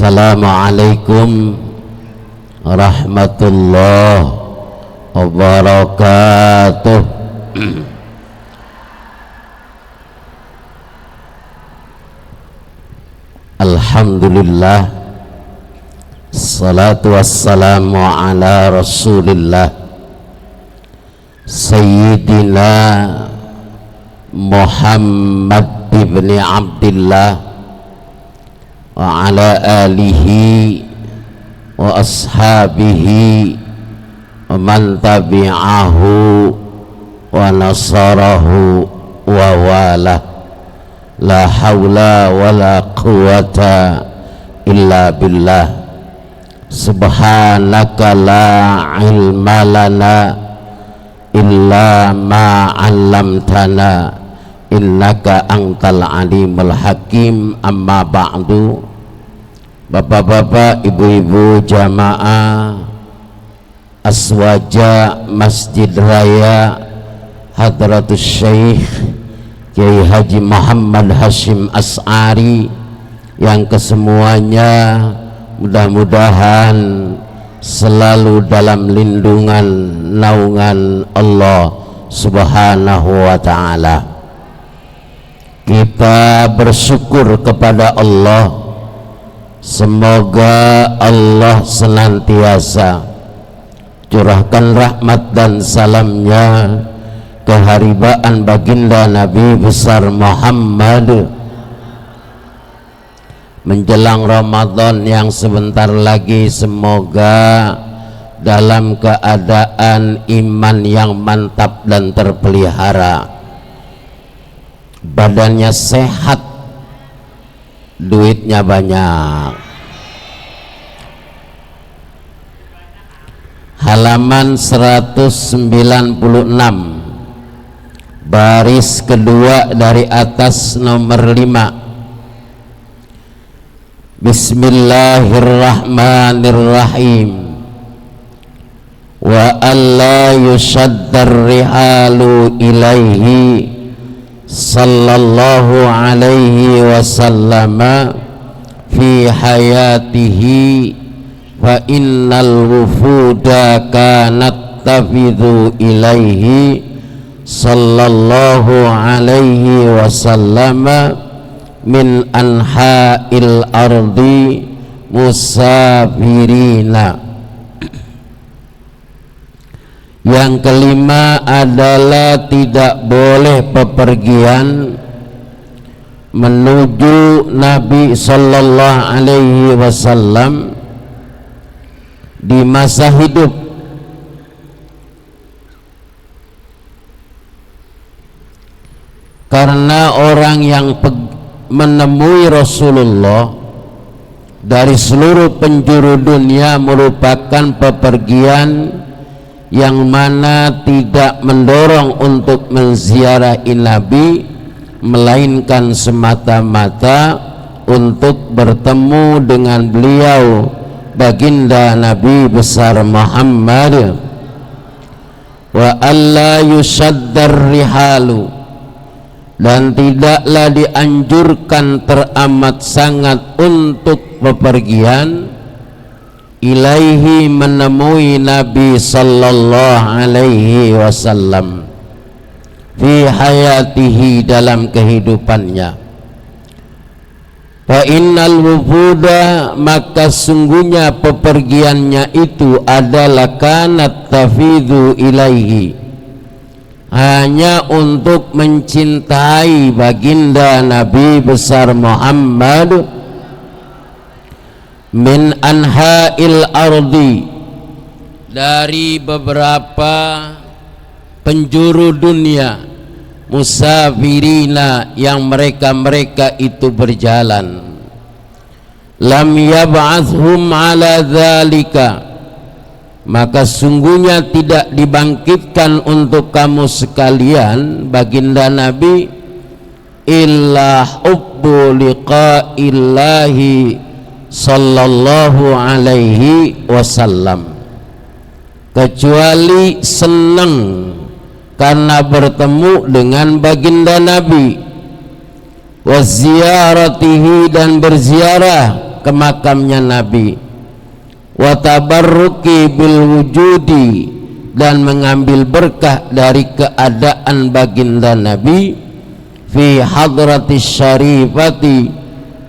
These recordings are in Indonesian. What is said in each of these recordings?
Assalamualaikum warahmatullahi wabarakatuh. Alhamdulillah, salatu wassalamu ala rasulillah Sayyidina Muhammad ibn Abdillah wa ala alihi wa ashabihi wa man tabi'ahu wa nasarahu wa wala. La hawla wa la quwata illa billah. Subhanaka la ilma lana illa ma 'allamtana innaka antal alimul hakim. Amma ba'du. Bapak-bapak, ibu-ibu jamaah Aswaja Masjid Raya Hadratus Syekh Kiai Haji Muhammad Hashim As'ari, yang kesemuanya mudah-mudahan selalu dalam lindungan naungan Allah Subhanahu wa ta'ala. Kita bersyukur kepada Allah, semoga Allah senantiasa curahkan rahmat dan salamnya keharibaan baginda Nabi besar Muhammad menjelang Ramadan yang sebentar lagi. Semoga dalam keadaan iman yang mantap dan terpelihara, badannya sehat, duitnya banyak. Halaman 196, baris kedua dari atas, nomor 5. Bismillahirrahmanirrahim. Wa alla yushaddar rihalu ilaihi sallallahu alaihi wasallam fi hayatihi fa innal wufuda kanat tafidhu ilaihi sallallahu alaihi wasallam min anha'il ardi musafirina. Yang kelima adalah tidak boleh bepergian menuju Nabi sallallahu alaihi wasallam di masa hidup, karena orang yang menemui Rasulullah dari seluruh penjuru dunia merupakan bepergian yang mana tidak mendorong untuk menziarahi Nabi, melainkan semata-mata untuk bertemu dengan beliau baginda Nabi besar Muhammad. Wa alla yushaddar rihalu, dan tidaklah dianjurkan teramat sangat untuk bepergian ilaihi, menemui Nabi sallallahu alaihi wasallam fi hayatihi, dalam kehidupannya. Fa innal wufuda, maka sungguhnya pepergiannya itu adalah kanat tafidhu ilaihi, hanya untuk mencintai baginda Nabi besar Muhammad, min anha'il ardi, dari beberapa penjuru dunia, musafirina, yang mereka itu berjalan. Lam yab'athhum ala dzalika, maka sungguhnya tidak dibangkitkan untuk kamu sekalian baginda Nabi illa hubbu liqa'illahi sallallahu alaihi wasallam, kecuali senang karena bertemu dengan baginda Nabi, wa ziyaratihi, dan berziarah ke makamnya Nabi, wa tabarruki bil wujudi, dan mengambil berkah dari keadaan baginda Nabi fi hadratis syarifati,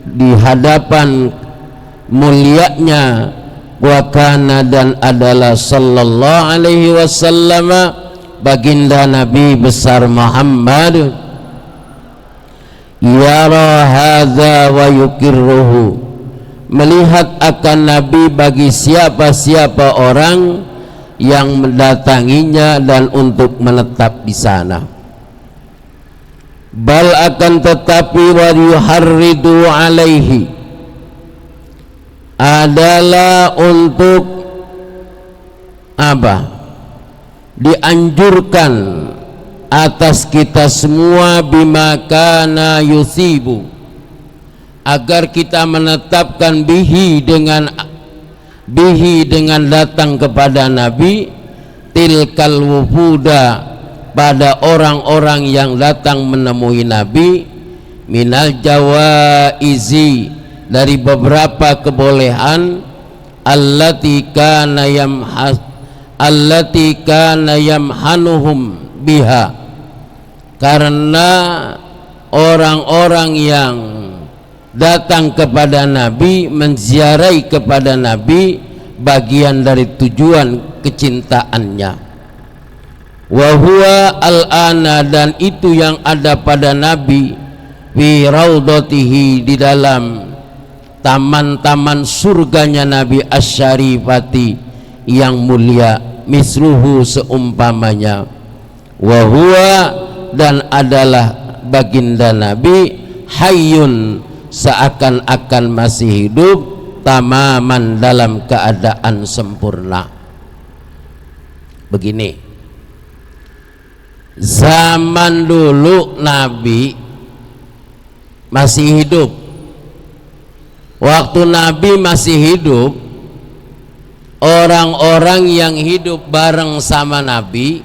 di hadapan mulianya, wa kana, dan adalah sallallahu alaihi wasallam baginda Nabi besar Muhammad, yara hadza wa yukirruhu, melihat akan Nabi bagi siapa-siapa orang yang mendatanginya dan untuk menetap di sana. Bal akan tetapi wa yuharridu alaihi, adalah untuk apa? Dianjurkan atas kita semua, bima kana yusibu, agar kita menetapkan bihi dengan datang kepada Nabi, tilkal wufuda, pada orang-orang yang datang menemui Nabi, minal jawaizi, dari beberapa kebolehan, allati kana yamhanuhum biha, karena orang-orang yang datang kepada Nabi, menziarahi kepada Nabi, bagian dari tujuan kecintaannya. Wa huwa al-ana, dan itu yang ada pada Nabi, fi raudatihi, di dalam taman-taman surganya Nabi asyarifati, yang mulia, misluhu, seumpamanya. Wa huwa, dan adalah baginda Nabi, hayyun, seakan-akan masih hidup, tamaman, dalam keadaan sempurna. Begini, zaman dulu Nabi masih hidup, waktu Nabi masih hidup, orang-orang yang hidup bareng sama Nabi,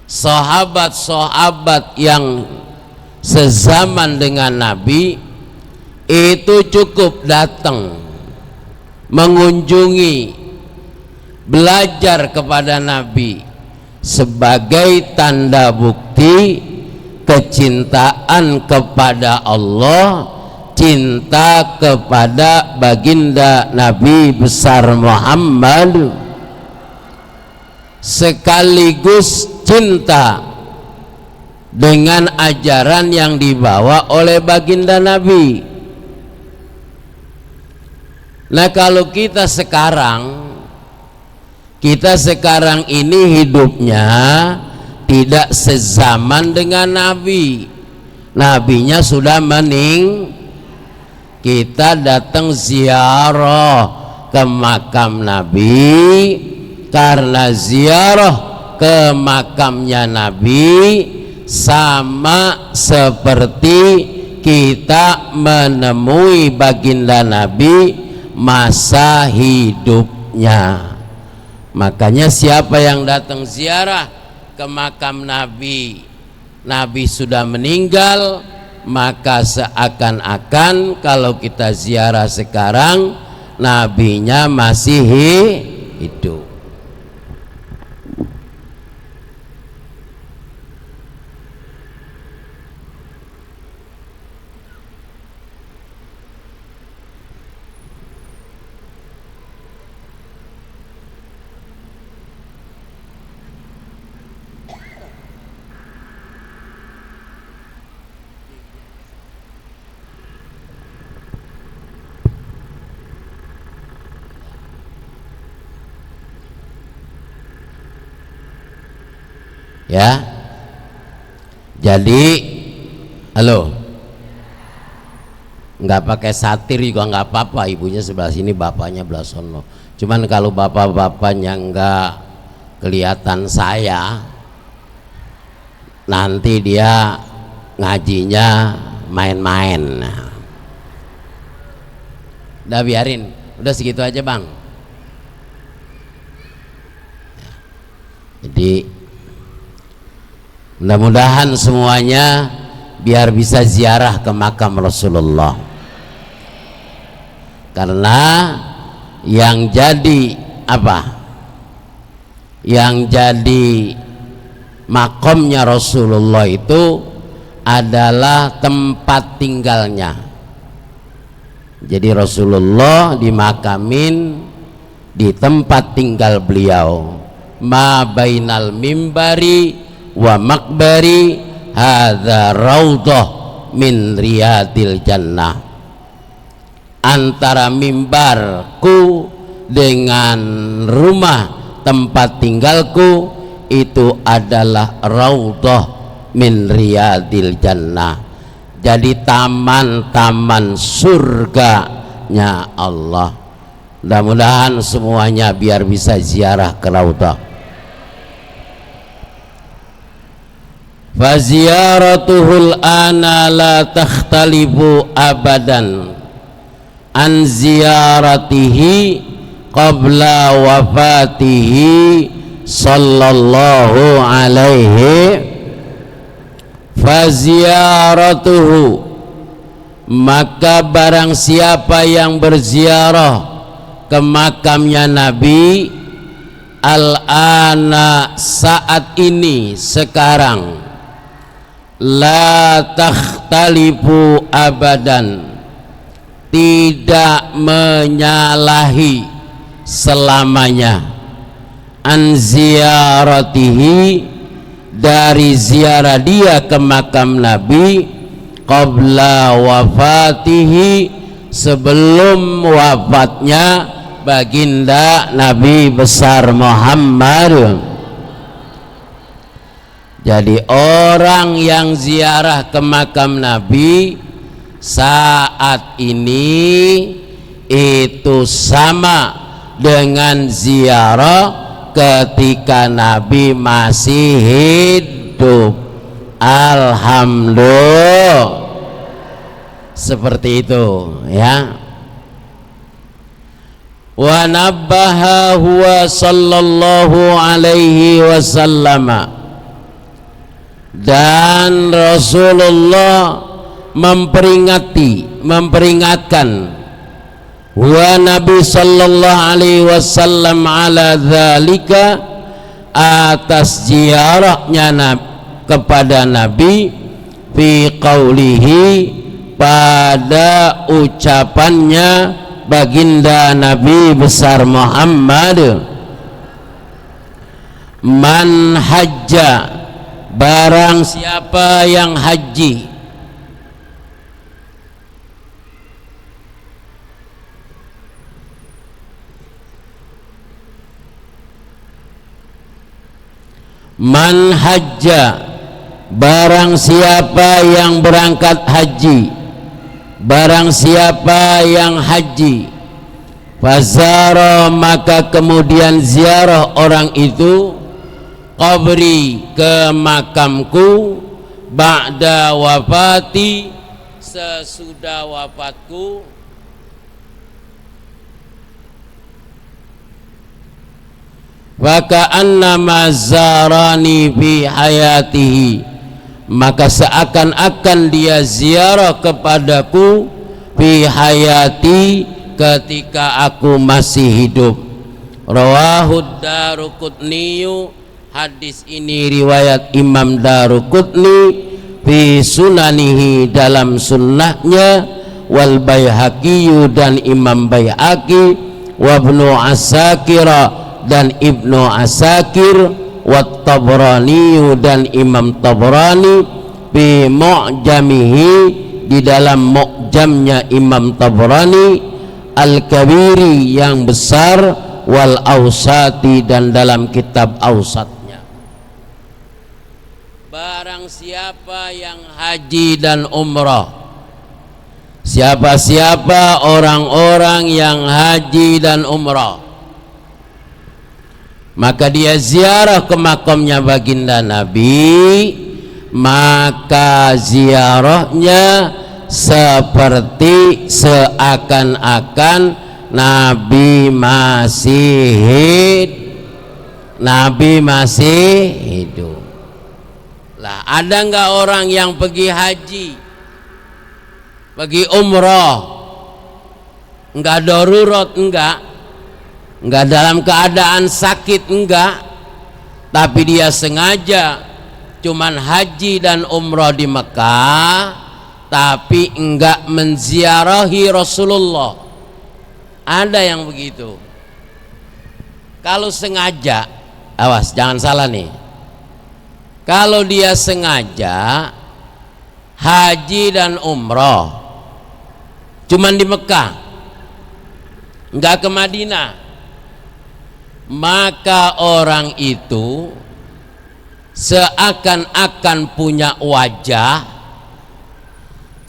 sahabat-sahabat yang sezaman dengan Nabi, itu cukup datang mengunjungi, belajar kepada Nabi sebagai tanda bukti kecintaan kepada Allah, cinta kepada baginda Nabi besar Muhammad, sekaligus cinta dengan ajaran yang dibawa oleh baginda Nabi. Nah, kalau kita sekarang ini hidupnya tidak sezaman dengan Nabi, Nabinya sudah kita datang ziarah ke makam Nabi, karena ziarah ke makamnya Nabi sama seperti kita menemui baginda Nabi masa hidupnya. Makanya siapa yang datang ziarah ke makam Nabi, Nabi sudah meninggal, maka seakan-akan kalau kita ziarah sekarang, Nabinya masih hidup. Ya, jadi halo, nggak pakai satir juga nggak apa-apa, ibunya sebelah sini, bapaknya belah sono. Cuman kalau bapak-bapaknya nggak kelihatan saya, nanti dia ngajinya main-main. Udah biarin, udah segitu aja bang. Jadi mudah-mudahan semuanya biar bisa ziarah ke makam Rasulullah. karena yang jadi apa? Yang jadi makomnya Rasulullah itu adalah tempat tinggalnya. Jadi Rasulullah dimakamin di tempat tinggal beliau. Ma bainal mimbari wa makbari hadza raudhah min riyadil jannah. Antara mimbarku dengan rumah tempat tinggalku itu adalah raudhah min riyadil jannah. Jadi taman-taman surganya Allah. Mudah-mudahan semuanya biar bisa ziarah ke raudhah. Fa ziyaratuhul ana la takhtalifu abadan an ziyaratihi qabla wafatihi sallallahu alaihi. Fa ziyaratuhu, maka barang siapa yang berziarah ke makamnya Nabi al-ana saat ini sekarang, la takhtalifu abadan, tidak menyalahi selamanya, an ziyaratihi, dari ziarah dia ke makam Nabi qabla wafatihi, sebelum wafatnya baginda Nabi besar Muhammad. Jadi orang yang ziarah ke makam Nabi saat ini itu sama dengan ziarah ketika Nabi masih hidup. Alhamdulillah, seperti itu ya. Wa nabbaha huwa sallallahu alaihi wasallam, dan Rasulullah memperingatkan wa Nabi sallallahu alaihi wasallam ala dzalika, atas ziarahnya kepada Nabi, fi qaulihi, pada ucapannya baginda Nabi besar Muhammad, man hajja, barang siapa yang haji, man hajja, barang siapa yang berangkat haji, barang siapa yang haji, fazara, maka kemudian ziarah orang itu, qabri, ke makamku, ba'da wafati, sesudah wafatku, wa ka'annama zarani fi hayatihi, maka seakan-akan dia ziarah kepadaku fi hayati, ketika aku masih hidup. Rawahud Daruqutni, hadis ini riwayat Imam Daruqutni fi sunanihi, dalam sunnahnya, wal Baihaqi, dan Imam Baihaqi, wa Ibnu Asakir, dan Ibnu Asakir, wa Tabrani, dan Imam Tabrani, bi mu'jamihi, di dalam mu'jamnya Imam Tabrani, al-kabiri, yang besar, wal ausati, dan dalam kitab ausatnya. Barang siapa yang haji dan umrah, siapa-siapa orang-orang yang haji dan umrah, maka dia ziarah ke makamnya baginda Nabi, maka ziarahnya seperti seakan-akan Nabi masih hidup. Lah, ada nggak orang yang pergi haji, pergi umrah, enggak darurat, enggak dalam keadaan sakit, enggak, tapi dia sengaja cuman haji dan umrah di Mekah, tapi enggak menziarahi Rasulullah. Ada yang begitu. Kalau sengaja, awas jangan salah nih, kalau dia sengaja haji dan umrah cuman di Mekah, enggak ke Madinah, maka orang itu seakan-akan punya wajah,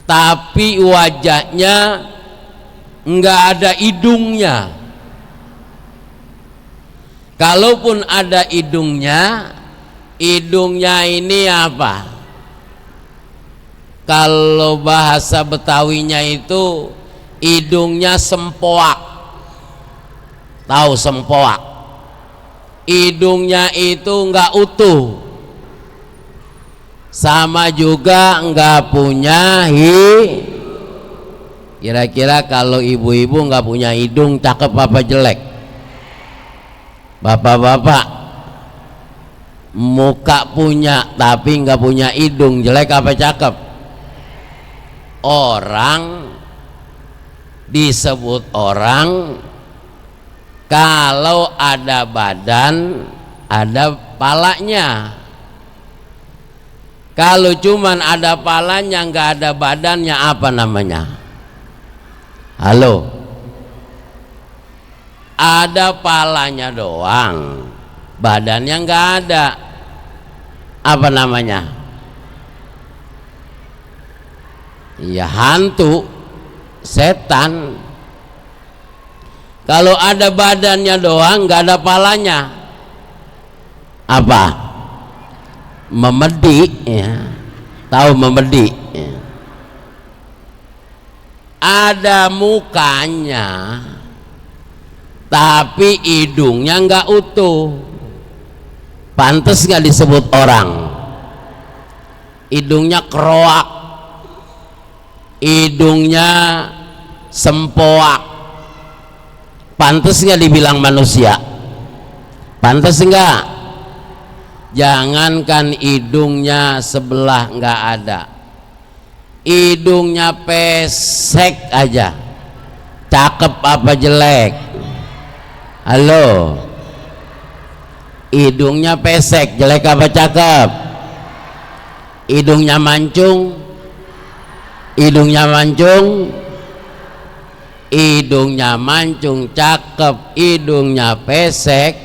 tapi wajahnya enggak ada hidungnya. Kalaupun ada hidungnya, hidungnya ini apa? Kalau bahasa Betawinya itu hidungnya sempoak. Tahu sempoak? Hidungnya itu enggak utuh. Sama juga enggak punya Kira-kira kalau ibu-ibu enggak punya hidung, cakep apa jelek? Bapak-bapak, muka punya tapi enggak punya hidung, jelek apa cakep? Orang disebut orang kalau ada badan, ada palanya. Kalau cuman ada palanya nggak ada badannya, apa namanya? Halo, ada palanya doang, badannya nggak ada, apa namanya? Ya hantu, setan. Kalau ada badannya doang nggak ada palanya, apa? Memedi, ya. Tahu memedi, ya. Ada mukanya tapi hidungnya nggak utuh, pantas nggak disebut orang? Hidungnya keroak, hidungnya sempoak, pantas nggak dibilang manusia? Pantas enggak? Jangankan hidungnya sebelah nggak ada, hidungnya pesek aja, cakep apa jelek? Halo, hidungnya pesek, jelek apa cakep? Hidungnya mancung, hidungnya mancung, hidungnya mancung cakep, hidungnya pesek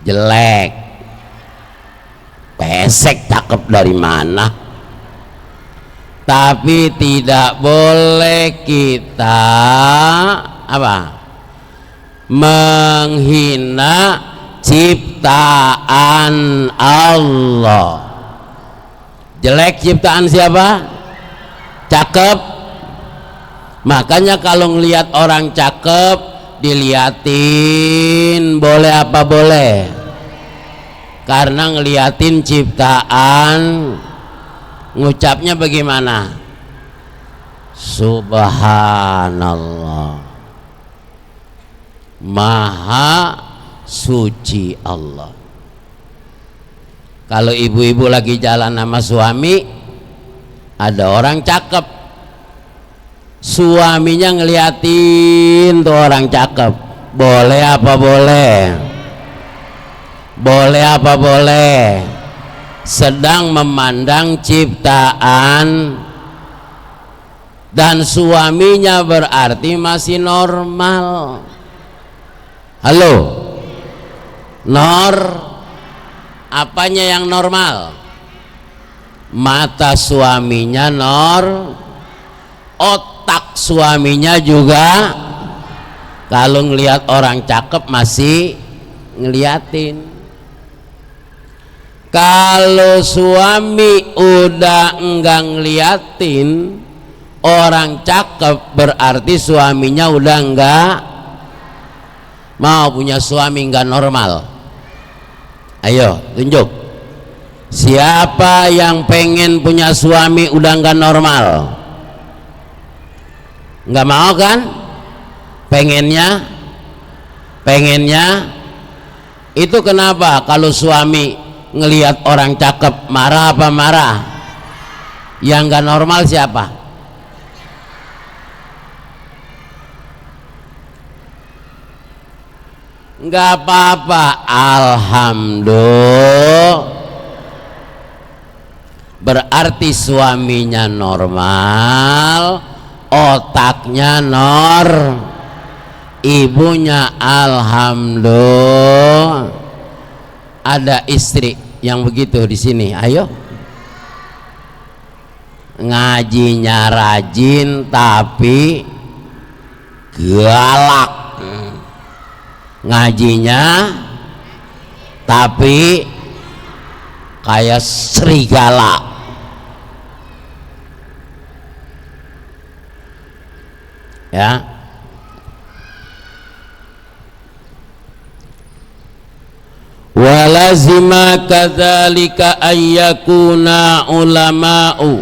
jelek. Pesek cakep dari mana? Tapi tidak boleh kita apa? Menghina ciptaan Allah. Jelek ciptaan siapa? Cakep. Makanya kalau ngelihat orang cakep diliatin, boleh apa boleh? Karena ngeliatin ciptaan, ngucapnya bagaimana? Subhanallah, maha suci Allah. Kalau ibu-ibu lagi jalan sama suami, ada orang cakep, suaminya ngeliatin tuh orang cakep, boleh apa boleh? Boleh apa boleh? Sedang memandang ciptaan, dan suaminya berarti masih normal. Halo, apanya yang normal? Mata suaminya otak suaminya juga. Kalau ngelihat orang cakep masih ngeliatin. Kalau suami udah enggak ngeliatin orang cakep, berarti suaminya udah enggak mau punya suami enggak normal. Ayo tunjuk, siapa yang pengen punya suami udah enggak normal? Nggak mau kan? Pengennya itu kenapa kalau suami ngelihat orang cakep marah apa marah? Yang nggak normal siapa? Nggak apa-apa, alhamdulillah. Berarti suaminya normal, otaknya ibunya alhamdulillah. Ada istri yang begitu di sini, ayo. Ngajinya rajin tapi galak. Ngajinya tapi kayak serigala. Ya. Walazima kadzalika ayyakuna ulama'u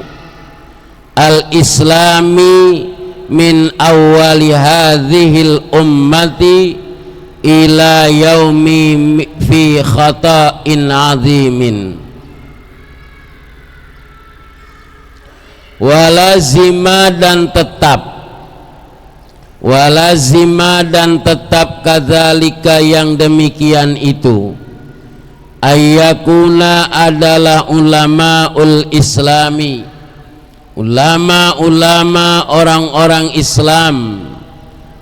al-islami min awwali hadhil ummati ila yaumi fi khata'in azimin. Walazima dan tetap kadzalika yang demikian itu ayyakuna adalah ulamaul islami, ulama-ulama orang-orang Islam,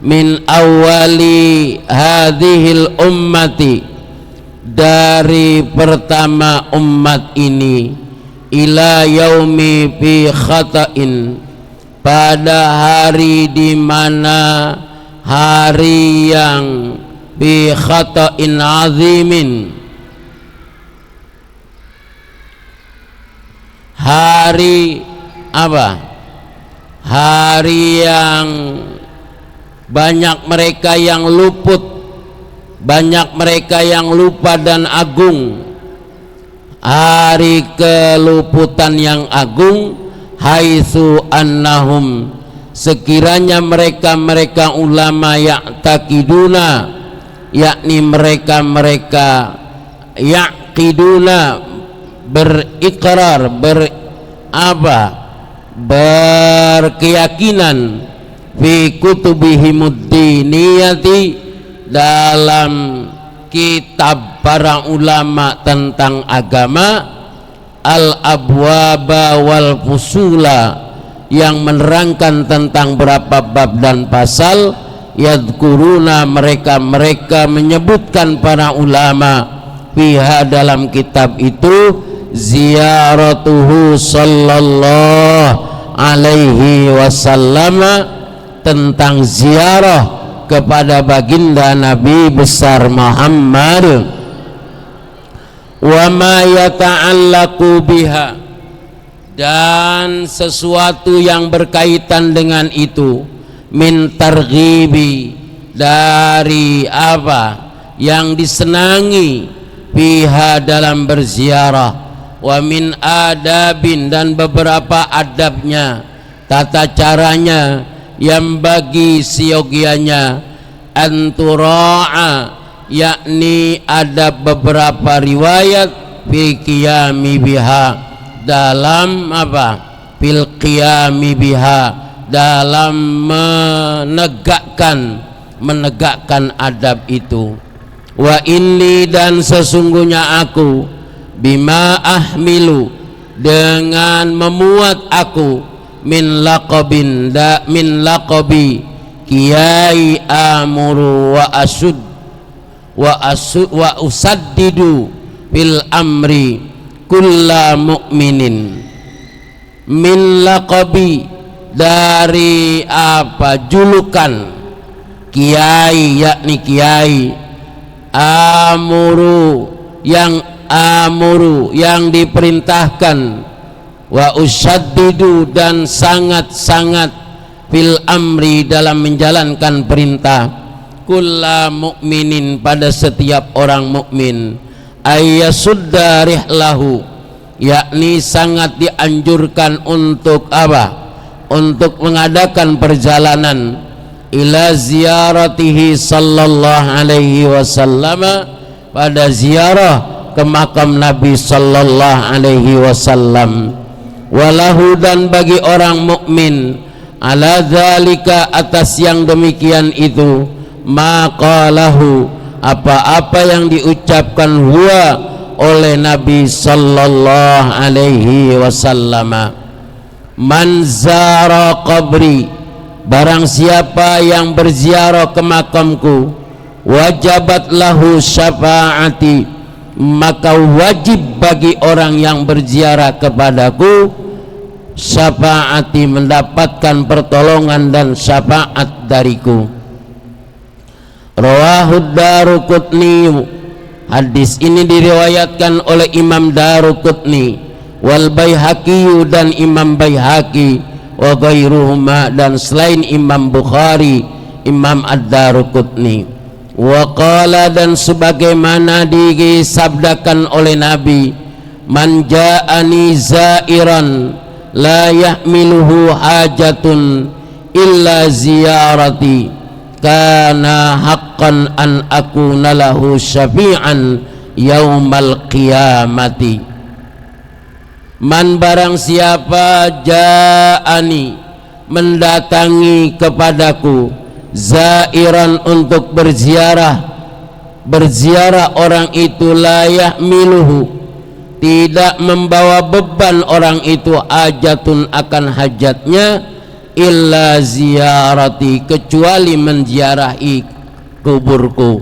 min awali hadhil ummati, dari pertama umat ini, ila yaumi fi khata'in, pada hari di mana hari yang bi khata'in azimin, hari apa? Hari yang banyak mereka yang luput, banyak mereka yang lupa dan agung. Hari keluputan yang agung, haitsu annahum, sekiranya mereka ulama ya'taqiduna, yakni mereka ya'qiduna, berikrar, berkeyakinan, fi kutubihimud diniyati, dalam kitab para ulama tentang agama, al abwaba wal fusula, yang menerangkan tentang berapa bab dan pasal, yadkuruna, mereka menyebutkan para ulama, fiha, dalam kitab itu, ziyaratuhu sallallahu alaihi wasallam, tentang ziarah kepada baginda Nabi besar Muhammad, wa ma yata'allaqu biha, dan sesuatu yang berkaitan dengan itu, min targhibi, dari apa yang disenangi, biha, dalam berziarah, wa min adabin, dan beberapa adabnya, tata caranya, yang bagi siogianya, antura'a, yakni ada beberapa riwayat, fi qiyami biha, dalam apa? Fil qiyami biha, dalam menegakkan adab itu. Wa inni, dan sesungguhnya aku, bima ahmilu, dengan memuat aku, min laqabi kiai amuru wa usaddidu fil amri kulla mu'minin. Min laqabi, dari apa? Julukan kiai, yakni kiai, amuru, yang diperintahkan, wa usaddidu, dan sangat-sangat, fil amri, dalam menjalankan perintah, kulla mu'minin, pada setiap orang mukmin, ayyasudda rihlahu, yakni sangat dianjurkan untuk apa? untuk mengadakan perjalanan ila ziyaratihi sallallahu alaihi wasallam, pada ziarah ke makam Nabi sallallahu alaihi wasallam. Walahu, dan bagi orang mukmin, ala dzalika, atas yang demikian itu, maqalahu, apa-apa yang diucapkan huwa oleh Nabi sallallahu alaihi wasallam. Man zara qabri, barang siapa yang berziarah ke makamku, wajabat lahu syafaati, maka wajib bagi orang yang berziarah kepadaku syafaati, mendapatkan pertolongan dan syafaat dariku. Rawahud Daruqutni, hadis ini diriwayatkan oleh Imam Daruqutni, wal Baihaqi, dan Imam Baihaqi, wa ghairuhuma, dan selain Imam Bukhari, Imam Ad-Daruqutni. Wa qala, dan sebagaimana disabdakan oleh Nabi, man ja'ani zairan la yahmiluhu hajatun illa ziyarati, kana haqqan an akuna lahu syafi'an yaumal qiyamati. Man, barang siapa ja'ani, mendatangi kepadaku, zairan, untuk berziarah orang itu, layak miluhu, tidak membawa beban orang itu, hajatun, akan hajatnya, illa ziyarati, kecuali menziarahi kuburku,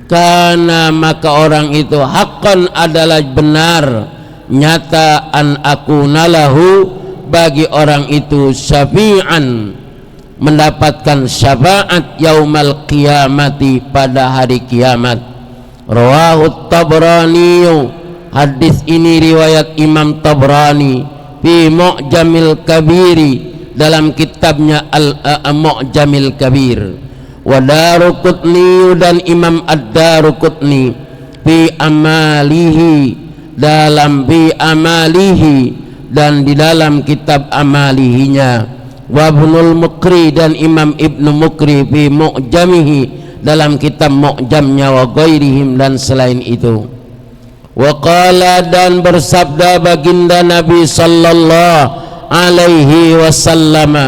karena maka orang itu haqqan, adalah benar, nyata, an akuna lahu, bagi orang itu syafi'an, mendapatkan syafaat yaumal qiyamati, pada hari kiamat. Rawahu Tabrani, hadis ini riwayat Imam Tabrani, fi Mu'jamil Kabiri, dalam kitabnya Al-Mu'jamil Kabir. Wa Daruqutni, dan Imam Ad-Daruqutni, fi amalihi, dalam fi amalihi, dan di dalam kitab amalihinya. Wa Ibnul Mukri, dan Imam Ibnu Mukri, fi Mu'jamihi, dalam kitab Mu'jamnya, wa ghairihim, dan selain itu. Wa qala, dan bersabda baginda Nabi sallallahu alaihi wasallam,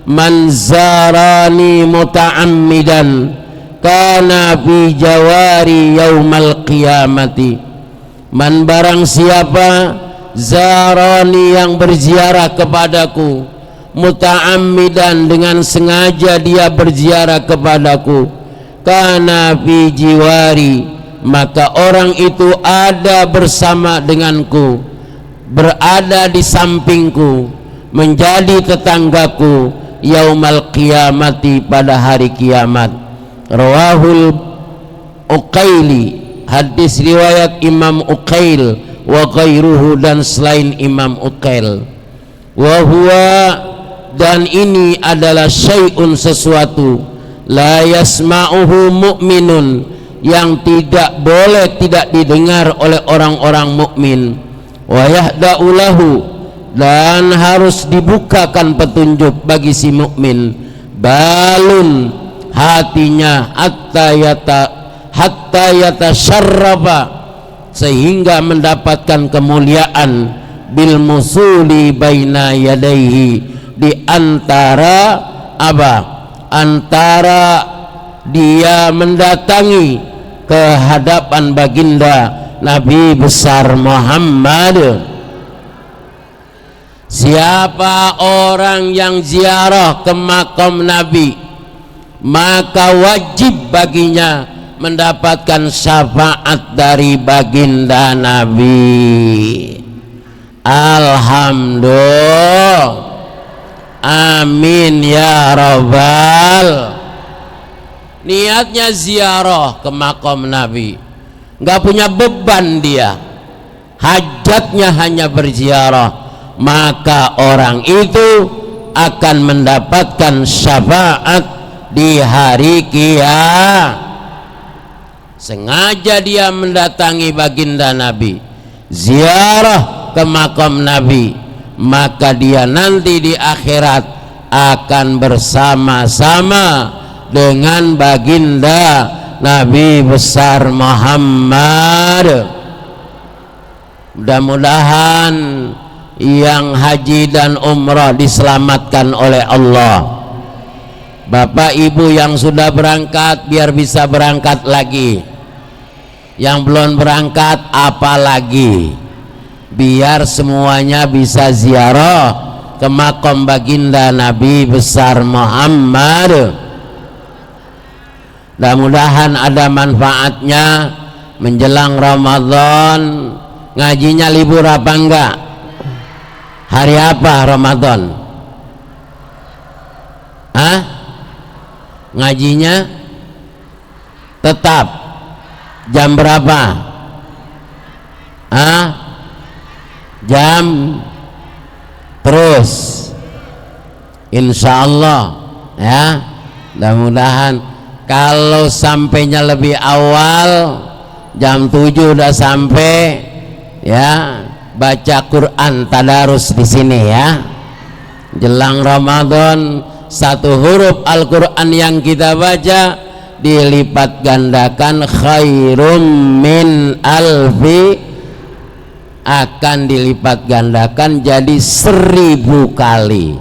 man zarani muta'ammidan kana fi jawari yaumal qiyamati. Man, barang siapa zarani, yang berziarah kepadaku, muta'ammidan, dengan sengaja dia berziarah kepadaku, kana fi jiwari, maka orang itu ada bersama denganku, berada di sampingku, menjadi tetanggaku, yaumal qiyamati, pada hari kiamat. Rawahul Uqaili, hadis riwayat Imam Uqail, wa ghairuhu, dan selain Imam Uqail. Wa huwa, dan ini adalah syai'un, sesuatu, la yasma'uhu mu'minun, yang tidak boleh tidak didengar oleh orang-orang mukmin, wa yahda'u lahu, dan harus dibukakan petunjuk bagi si mukmin, balun, hatinya, hatta yatasharrafa, sehingga mendapatkan kemuliaan, bil musuli baina yadaihi, di antara apa? Antara dia mendatangi ke hadapan baginda Nabi besar Muhammad. Siapa orang yang ziarah ke makam Nabi, maka wajib baginya mendapatkan syafaat dari baginda Nabi. Alhamdulillah, amin ya rabbal. Niatnya ziarah ke makam Nabi, nggak punya beban dia, hajatnya hanya berziarah, maka orang itu akan mendapatkan syafaat di hari kiamat. Sengaja dia mendatangi baginda Nabi, ziarah ke makam Nabi, maka dia nanti di akhirat akan bersama-sama dengan baginda Nabi besar Muhammad. Mudah-mudahan yang haji dan umrah diselamatkan oleh Allah. Bapak ibu yang sudah berangkat biar bisa berangkat lagi, yang belum berangkat apalagi, biar semuanya bisa ziarah ke makam baginda Nabi besar Muhammad. Mudah-mudahan ada manfaatnya. Menjelang Ramadan ngajinya libur apa enggak? Hari apa Ramadan? Hah? Ngajinya tetap jam berapa? Hah? Jam terus insya Allah ya. Mudah-mudahan kalau sampainya lebih awal jam 7 udah sampai ya, baca Quran tadarus di sini ya. Jelang Ramadan satu huruf Al-Quran yang kita baca dilipat gandakan khairum min alfi, akan dilipat gandakan jadi 1000 kali.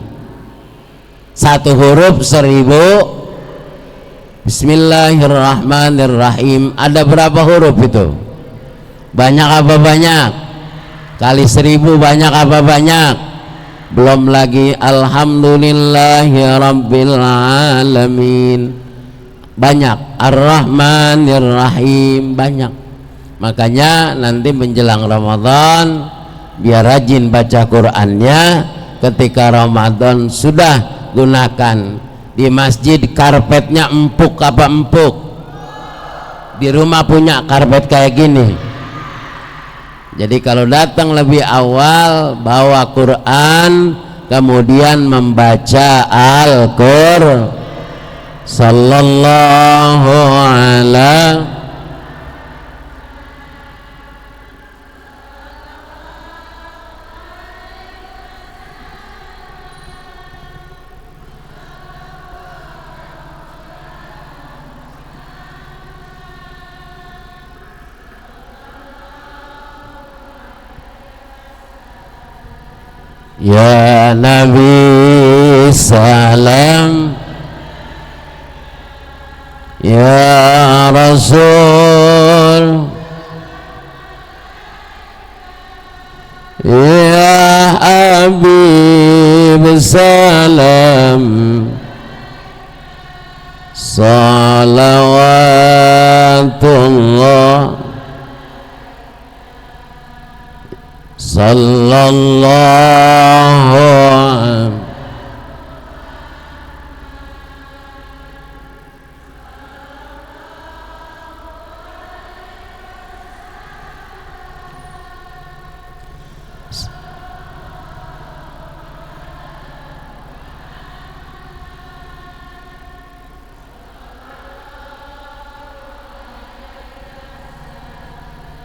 Satu huruf 1000. Bismillahirrahmanirrahim. Ada berapa huruf itu? Banyak apa banyak? Kali 1000 banyak apa banyak? Belum lagi alhamdulillahi rabbil alamin, banyak. Ar-Rahmanir-Rahim, banyak. Makanya nanti menjelang Ramadan biar rajin baca Qur'annya. Ketika Ramadan sudah gunakan di masjid karpetnya empuk apa empuk? Di rumah punya karpet kayak gini. Jadi kalau datang lebih awal bawa Quran, kemudian membaca Al-Qur'an. Sallallahu alaihi. Ya Nabi salam, ya Rasul, ya Habib salam, salawatullah sallallahu alaihi.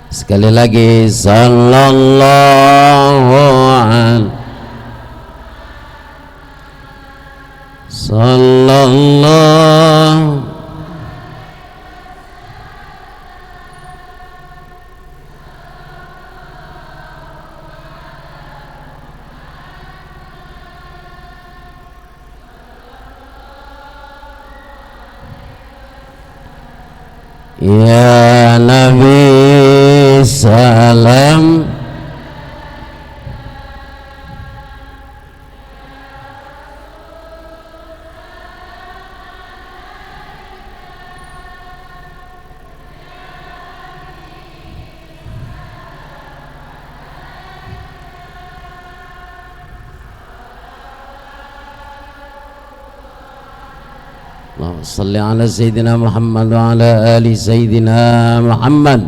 Sekali lagi sallallahu alaihi sallallahu. Ya Nabi salam, Allahumma salli ala Sayyidina Muhammad wa ala ali Sayyidina Muhammad.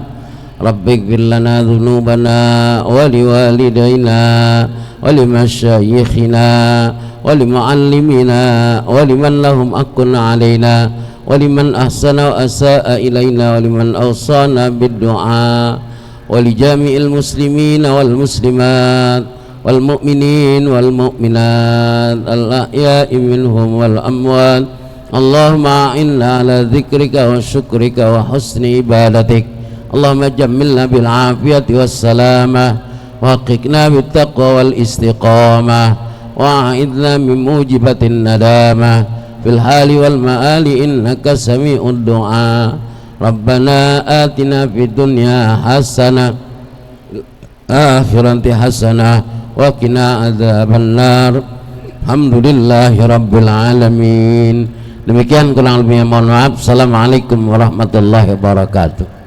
Rabbighfir lana dhunubana wa liwalidayna wa limasyayikhina wa limuallimina wa liman lahum haqqun alaina wa liman ahsana wa asa'a ilaina wa liman awsana bid-du'a wa li jami'il muslimina wal muslimat والمؤمنين والمؤمنات الأحياء منهم والأموات اللهم أعنا على ذكرك وشكرك وحسن عبادتك اللهم جملنا بالعافية والسلامة وحققنا بالتقوى والاستقامة وأعذنا من موجبة الندامة في الحال والمآل إنك سميع الدعاء ربنا آتنا في الدنيا حسنة آخرة حسنة وقنا عذاب النار alhamdulillahi rabbil alamin. Demikian kurang lebihnya mohon maaf. Assalamualaikum warahmatullahi wabarakatuh.